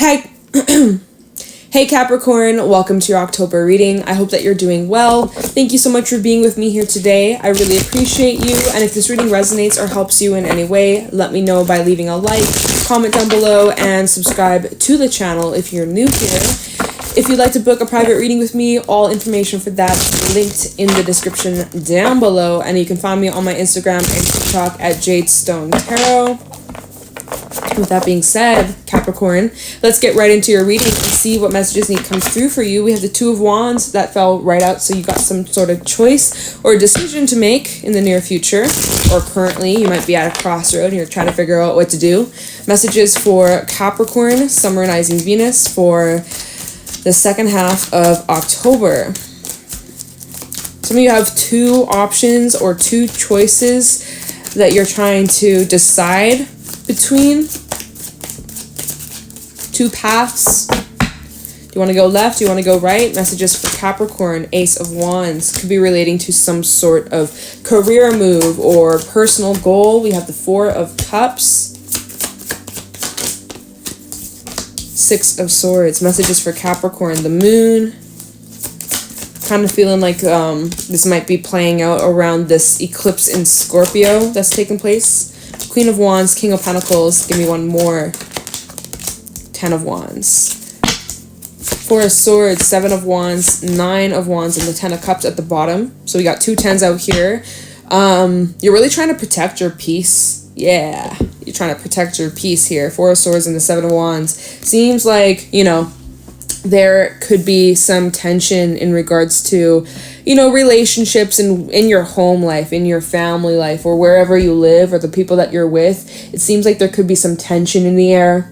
Hey, hey Capricorn, welcome to your October reading. I hope that you're doing well. Thank you so much for being with me here today. I really appreciate you, and if this reading resonates or helps you in any way, let me know by leaving a like, comment down below, and subscribe to the channel if you're new here. If you'd like to book a private reading with me, all information for that is linked in the description down below, and you can find me on my Instagram and TikTok at Jadestone Tarot. With that being said, Capricorn, let's get right into your reading and see what messages need comes through for you. We have the Two of Wands that fell right out, so you got some sort of choice or decision to make in the near future, or currently you might be at a crossroad and you're trying to figure out what to do. Messages for Capricorn, Sun, Rising, Venus for the second half of October. Some of you have two options or two choices that you're trying to decide between. Two paths. Do you want to go left? Do you want to go right? Messages for Capricorn, Ace of Wands. Could be relating to some sort of career move or personal goal. We have the Four of Cups. Six of Swords. Messages for Capricorn, the Moon. Kind of feeling like this might be playing out around this eclipse in Scorpio that's taking place. Queen of Wands, King of Pentacles. Give me one more. Ten of Wands. Four of Swords, Seven of Wands, Nine of Wands, and the Ten of Cups at the bottom. So we got two tens out here. You're really trying to protect your peace. Yeah, you're trying to protect your peace here. Four of Swords and the Seven of Wands. Seems like, you know, there could be some tension in regards to, you know, relationships in your home life, in your family life, or wherever you live, or the people that you're with. It seems like there could be some tension in the air.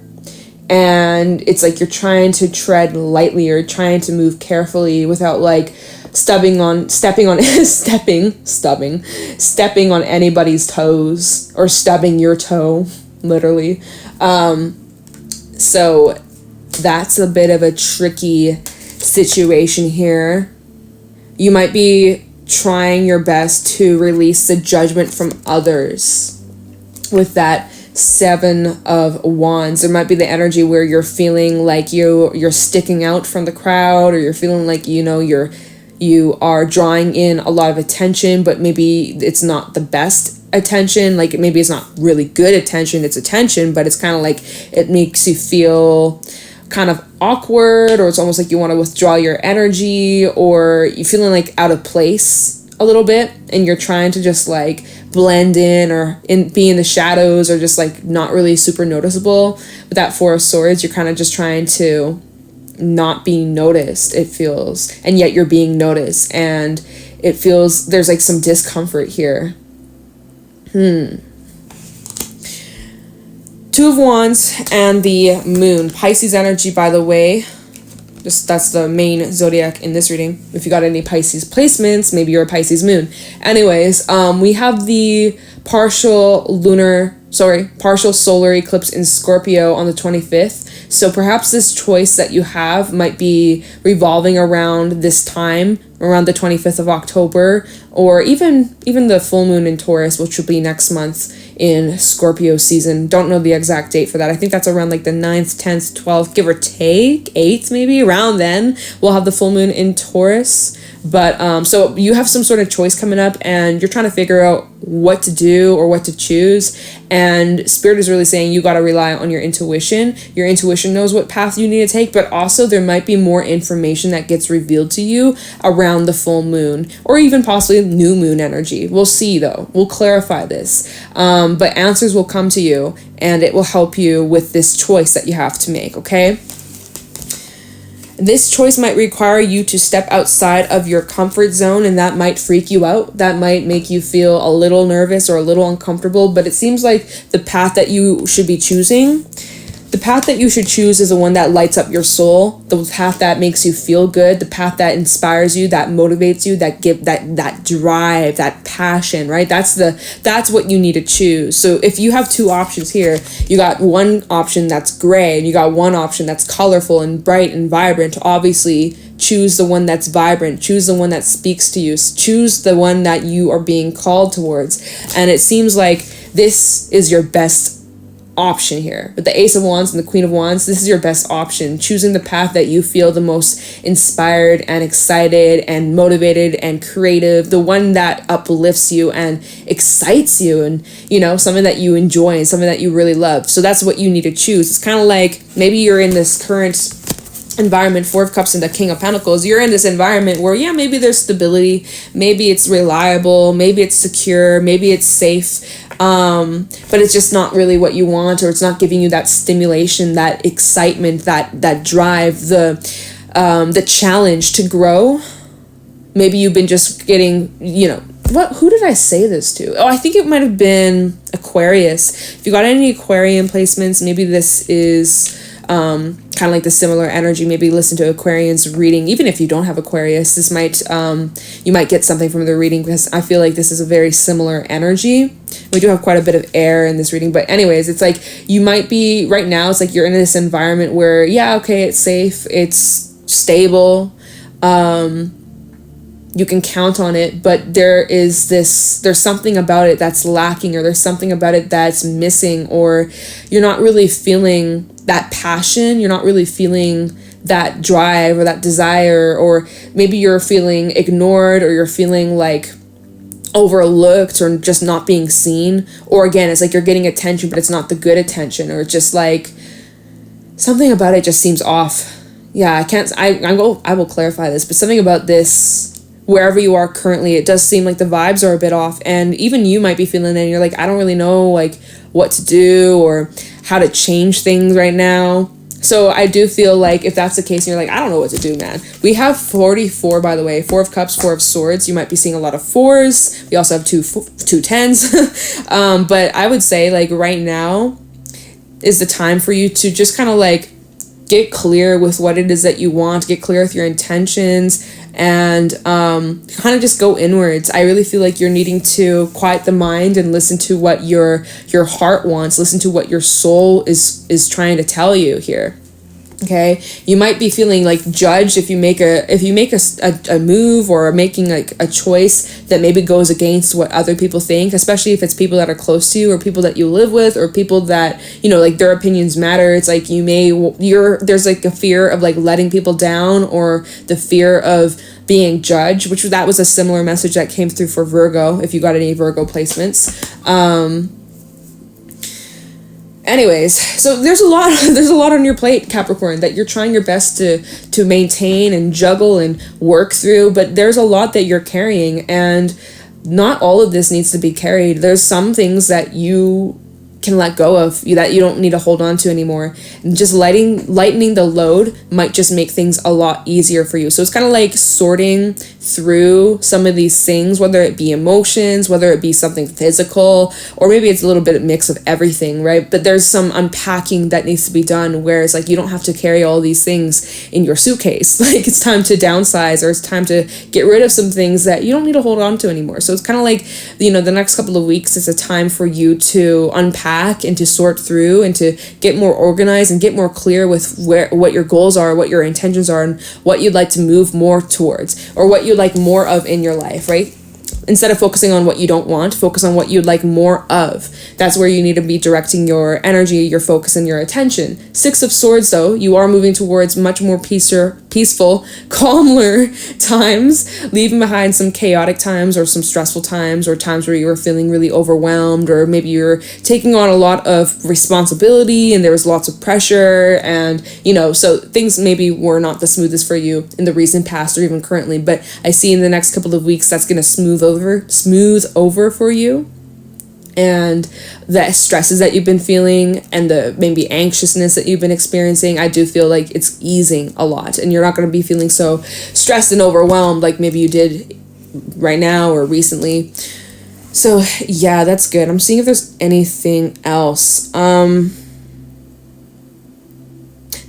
And it's like you're trying to tread lightly or trying to move carefully without like stepping on anybody's toes or stubbing your toe, literally. So that's a bit of a tricky situation here. You might be trying your best to release the judgment from others with that Seven of Wands. There might be the energy where you're feeling like you're sticking out from the crowd, or you're feeling like, you know, you are drawing in a lot of attention, but maybe it's not the best attention. Like maybe it's not really good attention. It's attention, but it's kind of like it makes you feel kind of awkward, or it's almost like you want to withdraw your energy, or you're feeling like out of place a little bit, and you're trying to just like blend in or be in the shadows, or just like not really super noticeable. With that Four of Swords, you're kind of just trying to not be noticed, it feels, and yet you're being noticed, and it feels there's like some discomfort here. Two of Wands and the Moon. Pisces energy, by the way. Just that's the main zodiac in this reading. If you got any Pisces placements, maybe you're a Pisces moon. Anyways, we have the partial solar eclipse in Scorpio on the 25th. So perhaps this choice that you have might be revolving around this time, around the 25th of October, or even the full moon in Taurus, which will be next month in Scorpio season. Don't know the exact date for that. I think that's around like the 9th, 10th, 12th, give or take, 8th maybe, around then. We'll have the full moon in Taurus. But so you have some sort of choice coming up, and you're trying to figure out what to do or what to choose, and Spirit is really saying you got to rely on your intuition. Your intuition knows what path you need to take, but also there might be more information that gets revealed to you around the full moon, or even possibly new moon energy. We'll see though. We'll clarify this, but answers will come to you, and it will help you with this choice that you have to make. Okay. This choice might require you to step outside of your comfort zone, and that might freak you out. That might make you feel a little nervous or a little uncomfortable, but it seems like the path that you should be choosing, the path that you should choose is the one that lights up your soul, the path that makes you feel good, the path that inspires you, that motivates you, that give that drive, that passion, right? That's what you need to choose. So if you have two options here, you got one option that's gray and you got one option that's colorful and bright and vibrant. Obviously, choose the one that's vibrant, choose the one that speaks to you, choose the one that you are being called towards. And it seems like this is your best option here. With the Ace of Wands and the Queen of Wands, this is your best option. Choosing the path that you feel the most inspired and excited and motivated and creative, the one that uplifts you and excites you, and something that you enjoy and something that you really love. So that's what you need to choose. It's kind of like maybe you're in this current environment, Four of Cups and the King of Pentacles. You're in this environment where maybe there's stability, maybe it's reliable, maybe it's secure, maybe it's safe, but it's just not really what you want, or it's not giving you that stimulation, that excitement, that drive, the challenge to grow. Maybe you've been just getting, who did I say this to? Oh, I think it might have been Aquarius. If you got any Aquarian placements, maybe this is kind of like the similar energy. Maybe listen to Aquarian's reading. Even if you don't have Aquarius, this might you might get something from the reading, because I feel like this is a very similar energy. We do have quite a bit of air in this reading, but anyways, it's like you might be right now, it's like you're in this environment where it's safe, it's stable, you can count on it, but there's something about it that's lacking, or there's something about it that's missing, or you're not really feeling that passion, you're not really feeling that drive or that desire, or maybe you're feeling ignored, or you're feeling like overlooked, or just not being seen, or again, it's like you're getting attention, but it's not the good attention, or just like something about it just seems off. I will clarify this, but something about this, wherever you are currently, it does seem like the vibes are a bit off, and even you might be feeling it, and you're like, I don't really know like what to do or how to change things right now. So I do feel like if that's the case, and you're like, I don't know what to do, man. We have 44, by the way, 4 of Cups, 4 of Swords. You might be seeing a lot of 4s. We also have two 10s. But I would say like right now is the time for you to just kind of like get clear with what it is that you want, get clear with your intentions, and kind of just go inwards. I really feel like you're needing to quiet the mind and listen to what your heart wants, listen to what your soul is trying to tell you here. Okay, you might be feeling like judged if you make a move, or making like a choice that maybe goes against what other people think, especially if it's people that are close to you, or people that you live with, or people that like their opinions matter. It's like there's like a fear of like letting people down, or the fear of being judged, which that was a similar message that came through for Virgo, if you got any Virgo placements. Anyways, so there's a lot on your plate, Capricorn, that you're trying your best to maintain and juggle and work through, but there's a lot that you're carrying, and not all of this needs to be carried. There's some things that you can let go of, that you don't need to hold on to anymore, and just lightening the load might just make things a lot easier for you. So it's kind of like sorting through some of these things, whether it be emotions, whether it be something physical, or maybe it's a little bit of mix of everything, right? But there's some unpacking that needs to be done, where it's like you don't have to carry all these things in your suitcase. Like it's time to downsize, or it's time to get rid of some things that you don't need to hold on to anymore. So it's kind of like, the next couple of weeks is a time for you to unpack and to sort through, and to get more organized and get more clear with what your goals are, what your intentions are, and what you'd like to move more towards, or what you'd like more of in your life, right? Instead of focusing on what you don't want, focus on what you'd like more of. That's where you need to be directing your energy, your focus, and your attention. 6 of Swords, though, you are moving towards much more peaceful, calmer times, leaving behind some chaotic times, or some stressful times, or times where you were feeling really overwhelmed, or maybe you're taking on a lot of responsibility and there was lots of pressure, and so things maybe were not the smoothest for you in the recent past, or even currently. But I see in the next couple of weeks that's going to smooth over for you, and the stresses that you've been feeling, and the maybe anxiousness that you've been experiencing, I do feel like it's easing a lot, and you're not going to be feeling so stressed and overwhelmed like maybe you did right now or recently. So yeah, that's good. I'm seeing if there's anything else.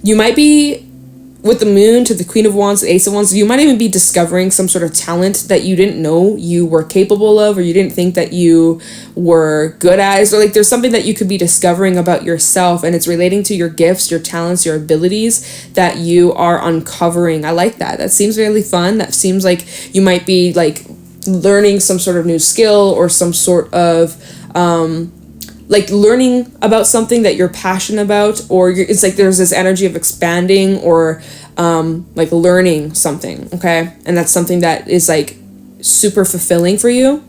You might be, with the Moon to the Queen of Wands, the Ace of Wands, you might even be discovering some sort of talent that you didn't know you were capable of, or you didn't think that you were good at. Or like there's something that you could be discovering about yourself, and it's relating to your gifts, your talents, your abilities that you are uncovering. I like that. That seems really fun. That seems like you might be like learning some sort of new skill, or some sort of like learning about something that you're passionate about, or it's like there's this energy of expanding or like learning something, okay? And that's something that is like super fulfilling for you.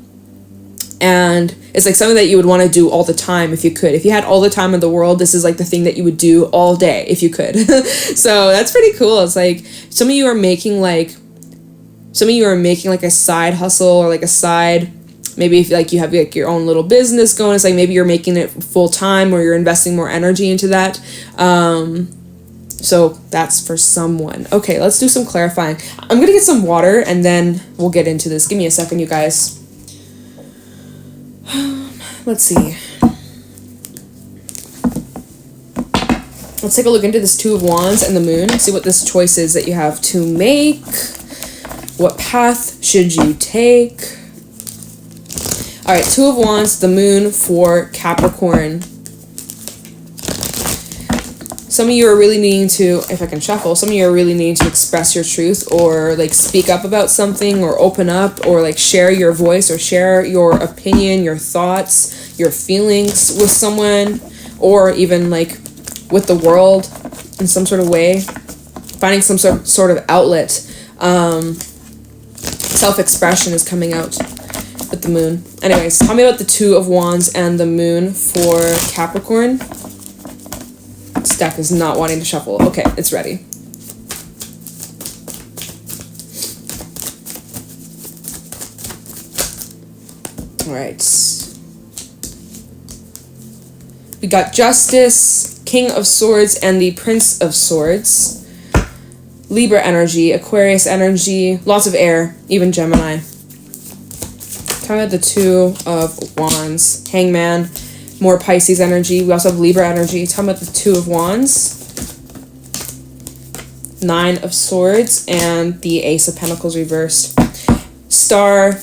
And it's like something that you would want to do all the time if you could. If you had all the time in the world, this is like the thing that you would do all day if you could. So that's pretty cool. It's like some of you are making like a side hustle or like a side, maybe if like you have like your own little business going, it's like maybe you're making it full time or you're investing more energy into that. So that's for someone. Okay, let's do some clarifying. I'm gonna get some water and then we'll get into this. Give me a second, you guys. Let's see. Let's take a look into this Two of Wands and the Moon. See what this choice is that you have to make. What path should you take? All right, Two of Wands, the Moon for Capricorn. Some of you are really needing to, if I can shuffle, some of you are really needing to express your truth or like speak up about something or open up or like share your voice or share your opinion, your thoughts, your feelings with someone, or even like with the world in some sort of way. Finding some sort of outlet. Self-expression is coming out with the Moon. Anyways, tell me about the Two of Wands and the Moon for Capricorn. This deck is not wanting to shuffle. Okay, it's ready. All right. We got Justice, King of Swords, and the Prince of Swords. Libra energy, Aquarius energy, lots of air, even Gemini. Tell me about the Two of Wands, Hangman, more Pisces energy. We also have Libra energy. Tell me about the Two of Wands, Nine of Swords, and the Ace of Pentacles reversed. Star,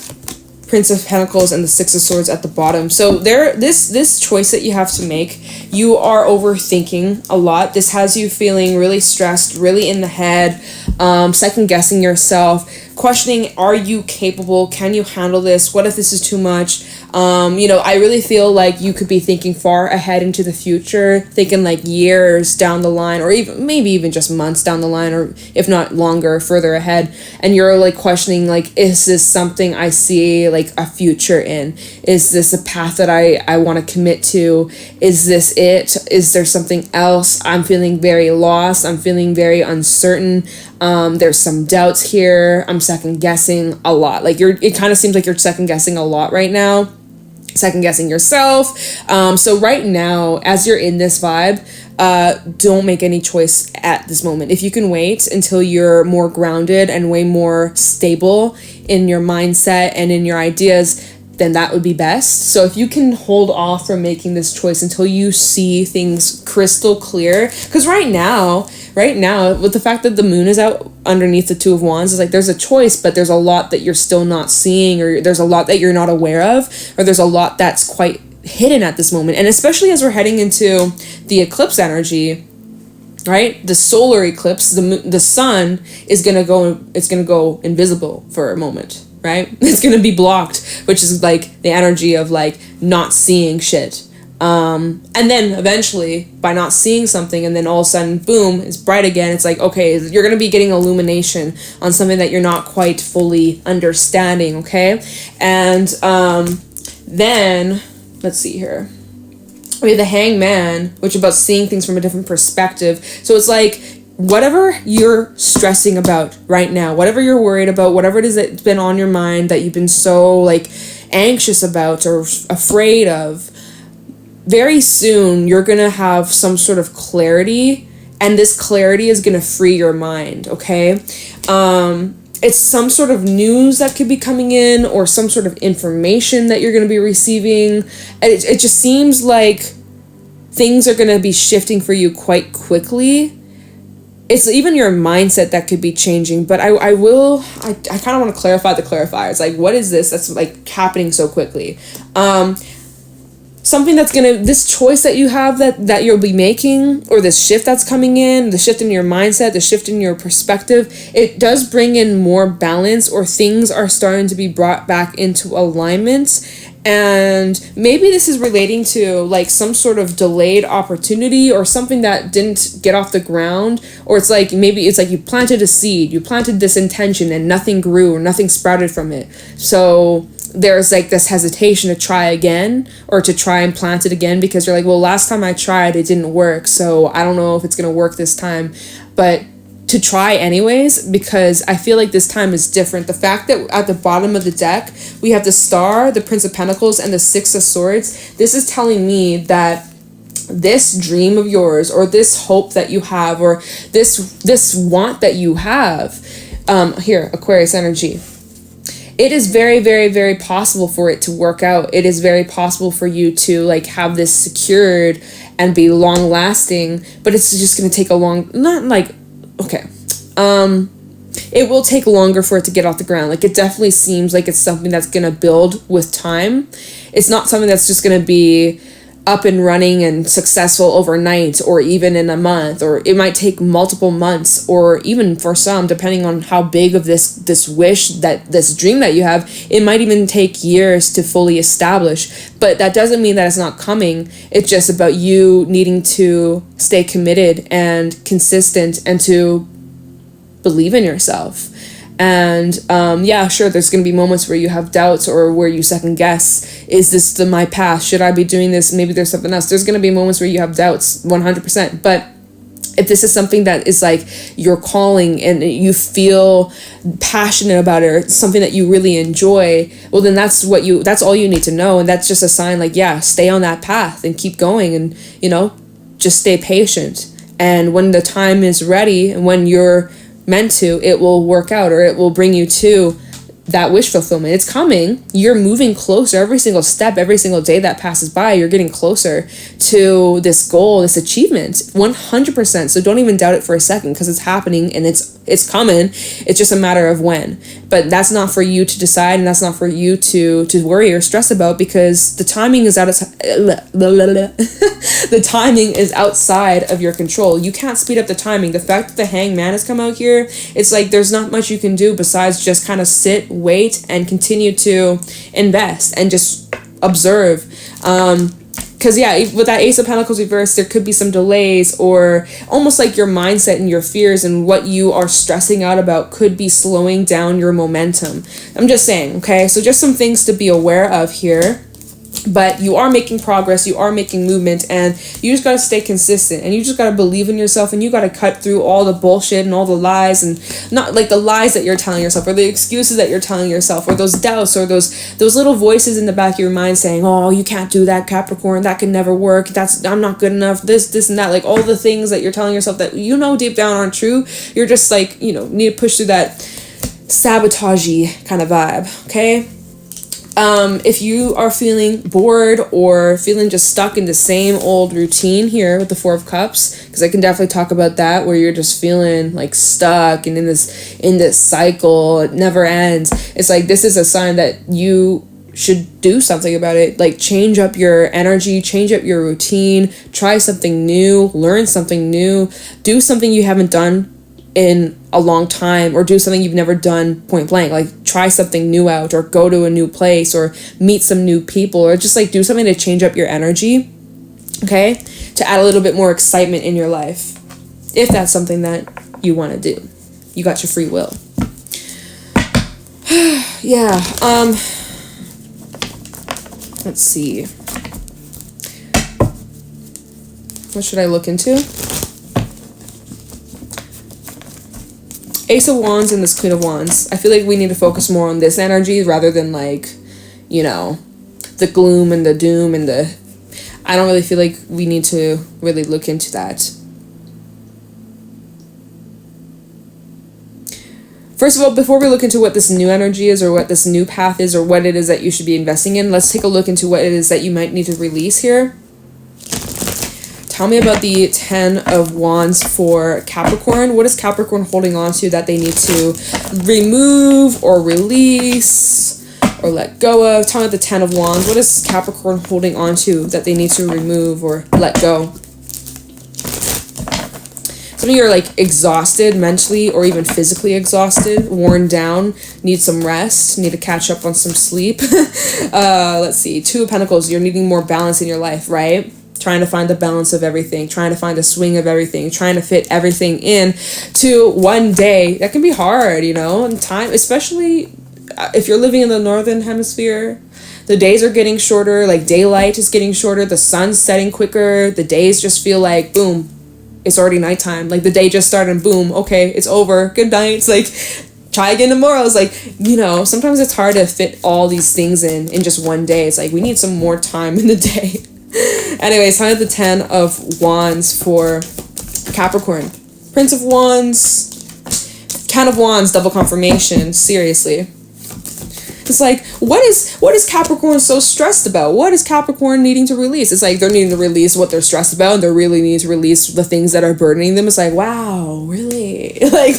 Prince of Pentacles, and the Six of Swords at the bottom. So this choice that you have to make, you are overthinking a lot. This has you feeling really stressed, really in the head, second guessing yourself, questioning, are you capable? Can you handle this? What if this is too much? I really feel like you could be thinking far ahead into the future, thinking like years down the line, or maybe even just months down the line, or if not longer, further ahead. And you're like questioning, like, is this something I see like a future in? Is this a path that I want to commit to? Is this it? Is there something else? I'm feeling very lost. I'm feeling very uncertain. There's some doubts here. I'm second guessing a lot. Like it kind of seems like you're second guessing a lot right now. Second guessing yourself. So right now, as you're in this vibe, don't make any choice at this moment. If you can wait until you're more grounded and way more stable in your mindset and in your ideas, then that would be best. So if you can hold off from making this choice until you see things crystal clear, because right now, with the fact that the Moon is out underneath the Two of Wands, is like there's a choice, but there's a lot that you're still not seeing, or there's a lot that you're not aware of, or there's a lot that's quite hidden at this moment. And especially as we're heading into the eclipse energy, right? The solar eclipse, the sun is gonna go invisible for a moment, right? It's gonna be blocked, which is like the energy of like not seeing shit. And then eventually, by not seeing something, and then all of a sudden, boom, it's bright again. It's like, okay, you're going to be getting illumination on something that you're not quite fully understanding, okay? And then, let's see here. We have the Hangman, which is about seeing things from a different perspective. So it's like, whatever you're stressing about right now, whatever you're worried about, whatever it is that's been on your mind that you've been so, like, anxious about or afraid of, very soon you're going to have some sort of clarity, and this clarity is going to free your mind, okay? It's some sort of news that could be coming in, or some sort of information that you're going to be receiving. It just seems like things are going to be shifting for you quite quickly. It's even your mindset that could be changing, but I kind of want to clarify the clarifiers. Like, what is this that's like happening so quickly? Something that's this choice that you have that you'll be making, or this shift that's coming in, the shift in your mindset, the shift in your perspective, it does bring in more balance, or things are starting to be brought back into alignment. And maybe this is relating to like some sort of delayed opportunity or something that didn't get off the ground. Or it's like, maybe it's like you planted a seed, you planted this intention and nothing grew or nothing sprouted from it. So there's like this hesitation to try again or to try and plant it again, because you're like, well, last time I tried, it didn't work. So I don't know if it's going to work this time, but to try anyways, because I feel like this time is different. The fact that at the bottom of the deck, we have the Star, the Prince of Pentacles, and the Six of Swords. This is telling me that this dream of yours, or this hope that you have, or this want that you have, here, Aquarius energy, it is very, very, very possible for it to work out. It is very possible for you to like have this secured and be long lasting, but it's just going to take a long, not like, okay, it will take longer for it to get off the ground. Like, it definitely seems like it's something that's going to build with time. It's not something that's just going to be up and running and successful overnight, or even in a month, or it might take multiple months, or even for some, depending on how big of this wish, that this dream that you have, it might even take years to fully establish. But that doesn't mean that it's not coming. It's just about you needing to stay committed and consistent, and to believe in yourself. And yeah, sure, there's going to be moments where you have doubts, or where you second guess, is this my path? Should I be doing this? Maybe there's something else. There's going to be moments where you have doubts, 100%. But if this is something that is like your calling and you feel passionate about it, or something that you really enjoy, well, then that's all you need to know. And that's just a sign, like, yeah, stay on that path and keep going, and, you know, just stay patient. And when the time is ready, and when you're meant to, it will work out, or it will bring you to that wish fulfillment. It's coming. You're moving closer. Every single step, every single day that passes by, you're getting closer to this goal, this achievement, 100%. So don't even doubt it for a second, because it's happening and it's coming. It's just a matter of when. But that's not for you to decide, and that's not for you to worry or stress about, because the timing is the timing is outside of your control. You can't speed up the timing. The fact that the Hangman has come out here, it's like there's not much you can do besides just kind of sit, wait, and continue to invest and just observe. Because yeah, with that Ace of Pentacles reversed, there could be some delays, or almost like your mindset and your fears and what you are stressing out about could be slowing down your momentum. I'm just saying, okay? So just some things to be aware of here. But you are making progress, you are making movement, and you just got to stay consistent, and you just got to believe in yourself, and you got to cut through all the bullshit and all the lies, and not like the lies that you're telling yourself, or the excuses that you're telling yourself, or those doubts, or those little voices in the back of your mind saying, oh, you can't do that, Capricorn, that can never work, I'm not good enough, this and that, like all the things that you're telling yourself that you know deep down aren't true. You're just like, you know, need to push through that sabotage-y kind of vibe, okay? If you are feeling bored or feeling just stuck in the same old routine here with the Four of Cups, because I can definitely talk about that, where you're just feeling like stuck and in this cycle, it never ends. It's like, this is a sign that you should do something about it. Like, change up your energy, change up your routine, try something new, learn something new, do something you haven't done in a long time, or do something you've never done point blank. Like, try something new out, or go to a new place, or meet some new people, or just like do something to change up your energy, okay, to add a little bit more excitement in your life, if that's something that you want to do. You got your free will. Yeah, let's see, what should I look into? Ace of Wands and this Queen of Wands. I feel like we need to focus more on this energy rather than, like, you know, the gloom and the doom and the... I don't really feel like we need to really look into that. First of all, before we look into what this new energy is, or what this new path is, or what it is that you should be investing in, let's take a look into what it is that you might need to release here. Tell me about the 10 of Wands for Capricorn. What is Capricorn holding on to that they need to remove or release or let go of? Tell me about the 10 of Wands. What is Capricorn holding on to that they need to remove or let go? some of you are like exhausted mentally or even physically exhausted, worn down, need some rest, need to catch up on some sleep. Let's see, Two of Pentacles, you're needing more balance in your life, right? Trying to find the balance of everything, trying to find a swing of everything, trying to fit everything in to one day. That can be hard, you know, and time, especially if you're living in the northern hemisphere. The days are getting shorter, like daylight is getting shorter, the sun's setting quicker, the days just feel like, boom, it's already nighttime. Like the day just started and boom, okay, it's over, good night. It's like, try again tomorrow. It's like, you know, sometimes it's hard to fit all these things in just one day. It's like, we need some more time in the day. Anyway, sign of the 10 of Wands for Capricorn. Prince of Wands, 10 of Wands, double confirmation, seriously. It's like, what is Capricorn so stressed about? What is Capricorn needing to release? It's like they're needing to release what they're stressed about, and they're really needing to release the things that are burdening them. It's like, wow, really? Like,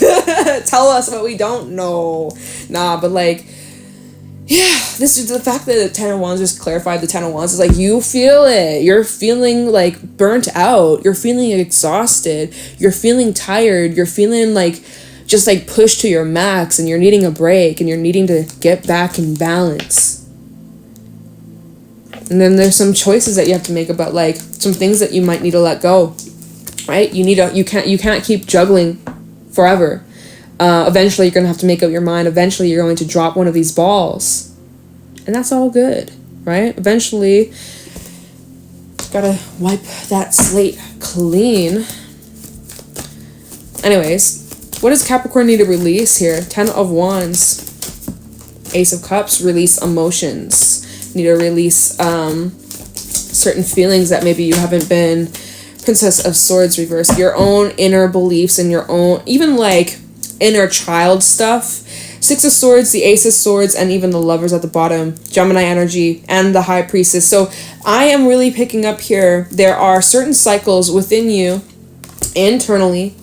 tell us what we don't know. Nah, but like, yeah, this is the fact that the 10 of Wands just clarified the 10 of Wands. Is like, you feel it. You're feeling like burnt out. You're feeling exhausted. You're feeling tired. You're feeling like just like pushed to your max, and you're needing a break, and you're needing to get back in balance. And then there's some choices that you have to make about like some things that you might need to let go, right? You can't keep juggling forever. Eventually you're going to have to make up your mind. Eventually you're going to drop one of these balls, and that's all good, right? Eventually gotta wipe that slate clean. Anyways, what does Capricorn need to release here? 10 of Wands, Ace of Cups, release emotions. Need to release certain feelings that maybe you haven't been. Princess of Swords reverse, your own inner beliefs and your own, even like inner child stuff. Six of Swords, the Ace of Swords, and even the Lovers at the bottom, Gemini energy, and the High Priestess. So I am really picking up here, there are certain cycles within you, internally,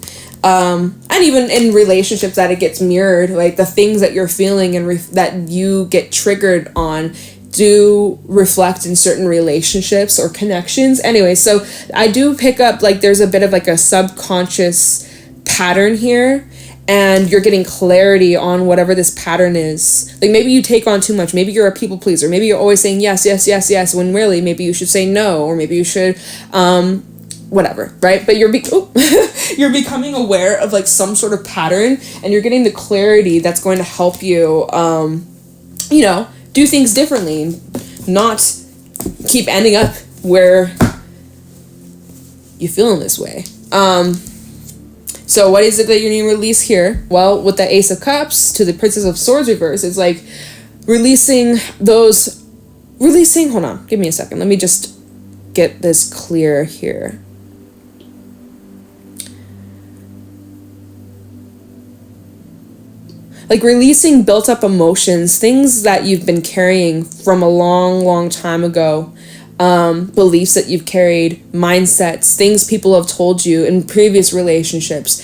and even in relationships that it gets mirrored, like the things that you're feeling and that you get triggered on do reflect in certain relationships or connections. Anyway, so I do pick up like there's a bit of like a subconscious pattern here, and you're getting clarity on whatever this pattern is. Like maybe you take on too much. Maybe you're a people pleaser. Maybe you're always saying yes, yes, yes, yes, when really maybe you should say no, or maybe you should whatever, right? But you're you're becoming aware of like some sort of pattern, and you're getting the clarity that's going to help you you know, do things differently, not keep ending up where you feel in this way. So what is it that you need to release here? Well, with the Ace of Cups to the Princess of Swords reverse, it's like releasing, hold on, give me a second. Let me just get this clear here. Like releasing built up emotions, things that you've been carrying from a long, long time ago, beliefs that you've carried, mindsets, things people have told you in previous relationships,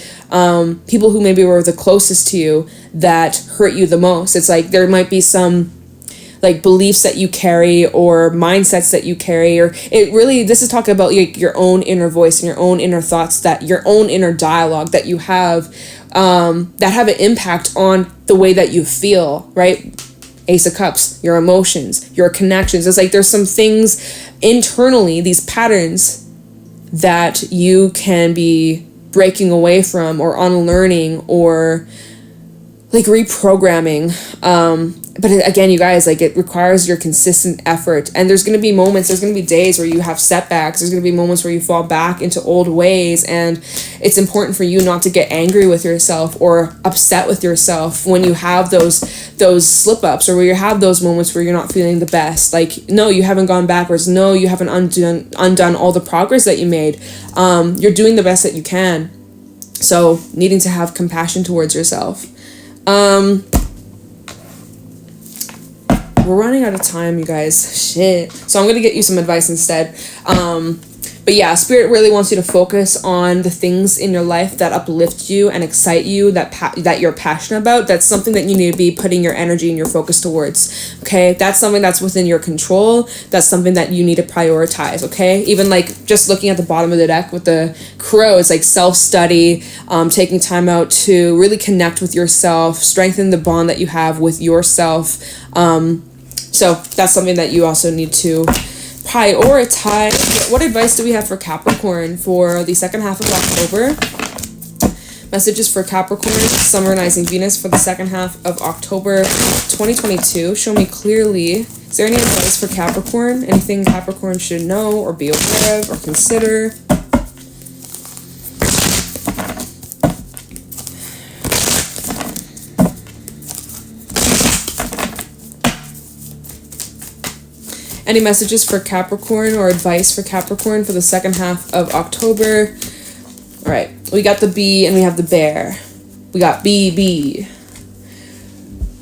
people who maybe were the closest to you that hurt you the most. It's like there might be some like beliefs that you carry or mindsets that you carry, or it really, this is talking about like your own inner voice and your own inner thoughts, that your own inner dialogue that you have, that have an impact on the way that you feel, right? Ace of Cups, your emotions, your connections. It's like there's some things internally, these patterns that you can be breaking away from or unlearning or like reprogramming. But again, you guys, like it requires your consistent effort, and there's going to be moments, there's going to be days where you have setbacks, there's going to be moments where you fall back into old ways, and it's important for you not to get angry with yourself or upset with yourself when you have those slip-ups, or where you have those moments where you're not feeling the best. Like, no, you haven't gone backwards. No, you haven't undone all the progress that you made. You're doing the best that you can. So needing to have compassion towards yourself. We're running out of time, you guys. Shit. So I'm going to get you some advice instead. But yeah, Spirit really wants you to focus on the things in your life that uplift you and excite you, that you're passionate about. That's something that you need to be putting your energy and your focus towards, okay? That's something that's within your control. That's something that you need to prioritize, okay? Even like just looking at the bottom of the deck with the crow, it's like self-study, taking time out to really connect with yourself, strengthen the bond that you have with yourself. So that's something that you also need to prioritize. What advice do we have for Capricorn for the second half of October? Messages for Capricorn, Sun, Rising, Venus for the second half of October 2022. Show me clearly. Is there any advice for Capricorn? Anything Capricorn should know or be aware of or consider? Any messages for Capricorn or advice for Capricorn for the second half of October? All right, we got the bee and we have the bear. We got bee.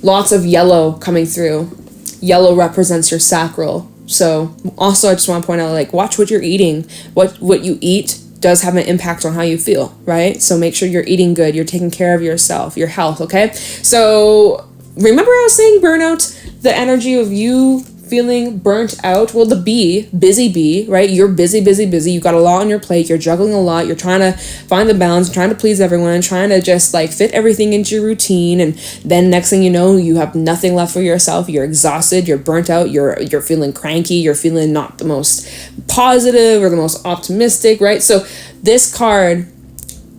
Lots of yellow coming through. Yellow represents your sacral. So also I just want to point out, like, watch what you're eating. What you eat does have an impact on how you feel, right? So make sure you're eating good. You're taking care of yourself, your health, okay? So remember I was saying burnout, the energy of you feeling burnt out. Well, the busy bee, right? You're busy. You got a lot on your plate. You're juggling a lot. You're trying to find the balance, trying to please everyone, trying to just like fit everything into your routine. And then next thing you know, you have nothing left for yourself. You're exhausted. You're burnt out. You're feeling cranky. You're feeling not the most positive or the most optimistic, right? So this card,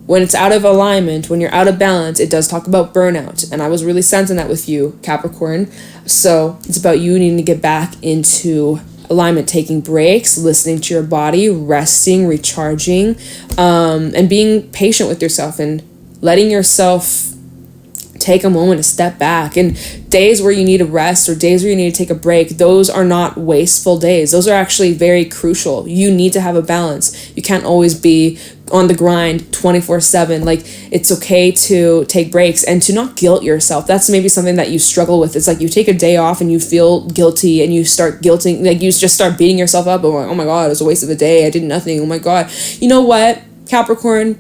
when it's out of alignment, when you're out of balance, it does talk about burnout. And I was really sensing that with you, Capricorn. So it's about you needing to get back into alignment, taking breaks, listening to your body, resting, recharging, and being patient with yourself and letting yourself take a moment to step back. And days where you need a rest or days where you need to take a break, those are not wasteful days. Those are actually very crucial. You need to have a balance. You can't always be on the grind 24/7. Like, it's okay to take breaks and to not guilt yourself. That's maybe something that you struggle with. It's like you take a day off and you feel guilty and you start guilting, like you just start beating yourself up. Oh, oh my God, it was a waste of a day. I did nothing. Oh my God. You know what, Capricorn?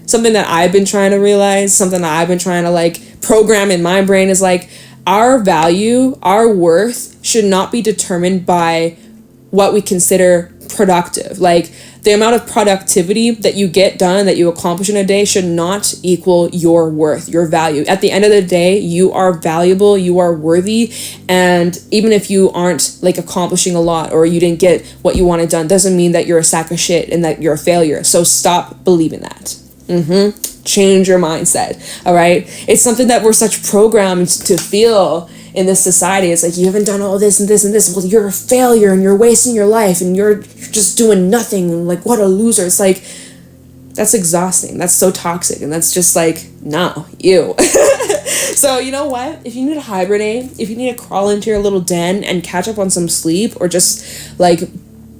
Something that I've been trying to realize, something that I've been trying to like program in my brain is like, our value, our worth should not be determined by what we consider productive. Like, the amount of productivity that you get done, that you accomplish in a day, should not equal your worth, your value. At the end of the day, you are valuable, you are worthy, and even if you aren't like accomplishing a lot or you didn't get what you wanted done, doesn't mean that you're a sack of shit and that you're a failure. So stop believing that. Change your mindset, all right? It's something that we're such programmed to feel in this society. It's like, you haven't done all this and this and this. Well, you're a failure and you're wasting your life and you're just doing nothing. And like, what a loser. It's like, that's exhausting. That's so toxic. And that's just like, no, ew. So you know what? If you need to hibernate, if you need to crawl into your little den and catch up on some sleep or just like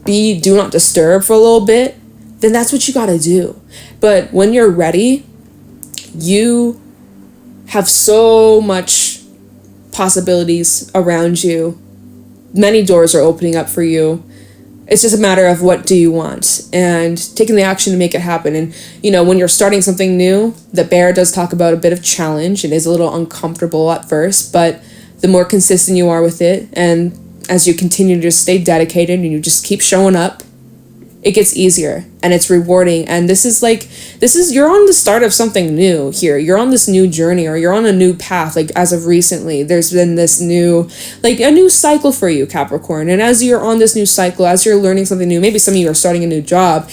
do not disturb for a little bit, then that's what you got to do. But when you're ready, you have so much possibilities around you. Many doors are opening up for you. It's just a matter of what do you want and taking the action to make it happen. And, you know, when you're starting something new, the bear does talk about a bit of challenge. It is a little uncomfortable at first, but the more consistent you are with it, and as you continue to just stay dedicated and you just keep showing up, it gets easier and it's rewarding. And you're on the start of something new here. You're on this new journey, or you're on a new path. Like, as of recently, there's been this new, like a new cycle for you, Capricorn. And as you're on this new cycle, as you're learning something new, maybe some of you are starting a new job,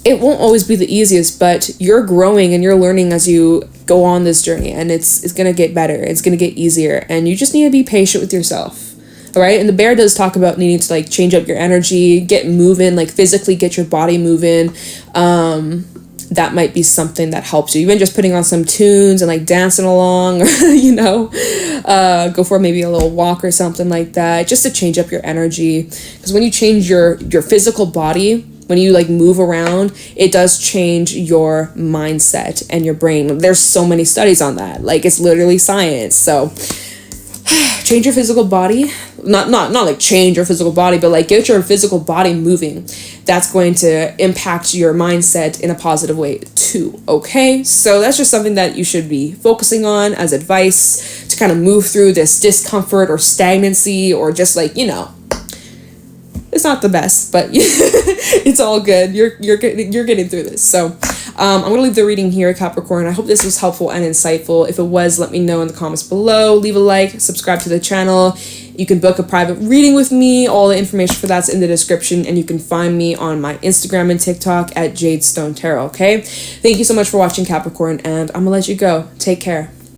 it won't always be the easiest, but you're growing and you're learning as you go on this journey, and it's going to get better. It's going to get easier, and you just need to be patient with yourself. All right. And the bear does talk about needing to like change up your energy, get moving, like physically get your body moving. That might be something that helps you. Even just putting on some tunes and like dancing along, or, you know, go for maybe a little walk or something like that, just to change up your energy. Because when you change your physical body, when you like move around, it does change your mindset and your brain. There's so many studies on that. Like, it's literally science. So change your physical body. Not like change your physical body, but like get your physical body moving. That's going to impact your mindset in a positive way too, okay? So that's just something that you should be focusing on as advice to kind of move through this discomfort or stagnancy, or just like, you know, it's not the best, but it's all good. You're getting through this. So I'm going to leave the reading here, Capricorn. I hope this was helpful and insightful. If it was, let me know in the comments below. Leave a like, subscribe to the channel. You can book a private reading with me. All the information for that's in the description, and you can find me on my Instagram and TikTok at Jade Stone Tarot, okay? Thank you so much for watching, Capricorn, and I'm going to let you go. Take care.